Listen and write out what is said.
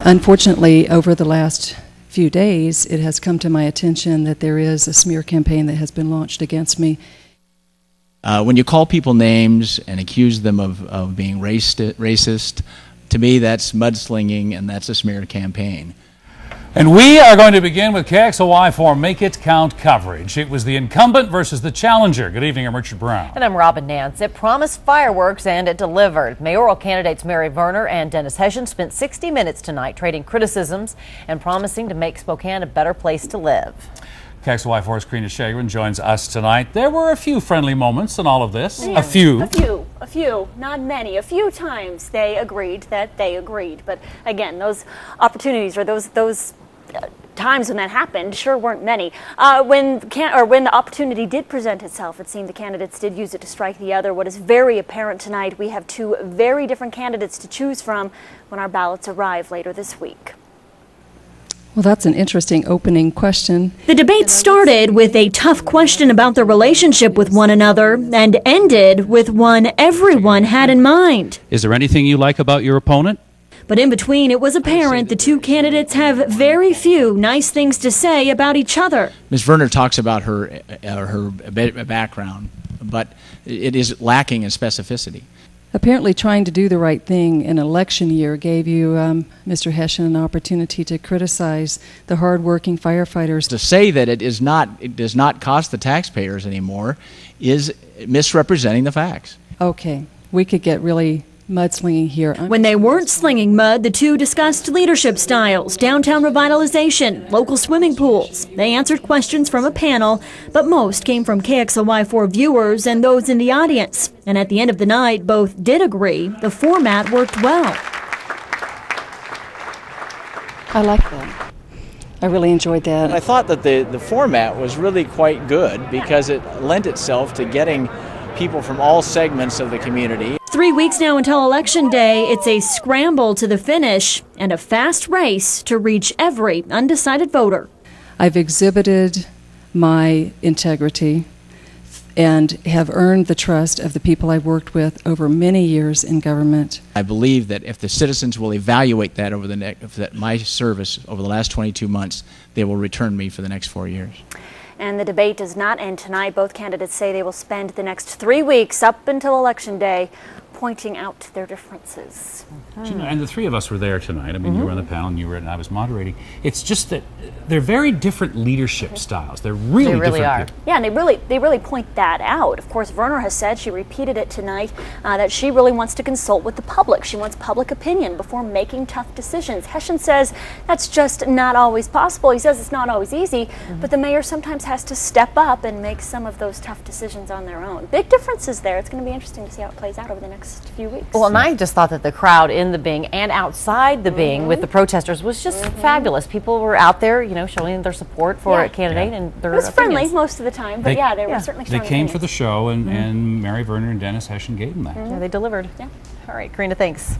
Unfortunately, over the last few days, it has come to my attention that there is a smear campaign that has been launched against me. When you call people names and accuse them of being racist, to me that's mudslinging and that's a smear campaign. And we are going to begin with KXLY for Make It Count coverage. It was the incumbent versus the challenger. Good evening, I'm Richard Brown. And I'm Robin Nance. It promised fireworks and it delivered. Mayoral candidates Verner and Hession spent 60 minutes tonight trading criticisms and promising to make Spokane a better place to live. KXLY4's Karina Shagren joins us tonight. There were a few friendly moments in all of this. Yeah, a few, not many. A few times they agreed that they agreed. But again, those opportunities or those times when that happened sure weren't many. When the opportunity did present itself, it seemed the candidates did use it to strike the other. What is very apparent tonight, we have two very different candidates to choose from when our ballots arrive later this week. Well, that's an interesting opening question. The debate started with a tough question about their relationship with one another and ended with one everyone had in mind. Is there anything you like about your opponent? But in between, it was apparent the two candidates have very few nice things to say about each other. Ms. Verner talks about her background, but it is lacking in specificity. Apparently trying to do the right thing in an election year gave you, Mr. Hession, an opportunity to criticize the hardworking firefighters. To say that it does not cost the taxpayers anymore is misrepresenting the facts. Okay, we could get really mudslinging here. When they weren't slinging mud, the two discussed leadership styles, downtown revitalization, local swimming pools. They answered questions from a panel, but most came from KXLY4 viewers and those in the audience. And at the end of the night, both did agree the format worked well. I like that. I really enjoyed that. I thought that the format was really quite good because it lent itself to getting people from all segments of the community. 3 weeks now until Election Day, it's a scramble to the finish and a fast race to reach every undecided voter. I've exhibited my integrity and have earned the trust of the people I've worked with over many years in government. I believe that if the citizens will evaluate that over my service over the last 22 months, they will return me for the next 4 years. And the debate does not end tonight. Both candidates say they will spend the next 3 weeks up until Election Day pointing out their differences. You know, and the three of us were there tonight. I mean, you were on the panel and you were, and I was moderating. It's just that they're very different leadership styles. They're really different people. Yeah, and they really point that out. Of course, Verner has said, she repeated it tonight, that she really wants to consult with the public. She wants public opinion before making tough decisions. Hession says that's just not always possible. He says it's not always easy, but the mayor sometimes has to step up and make some of those tough decisions on their own. Big differences there. It's going to be interesting to see how it plays out over the next few weeks. Well, and I just thought that the crowd in the Bing and outside the Bing with the protesters was just fabulous. People were out there, you know, showing their support for a candidate and their opinions. It was friendly most of the time, but they were certainly strong. They came for the show, and Verner and Hession gave them that. Yeah, they delivered. Yeah. All right, Karina, thanks.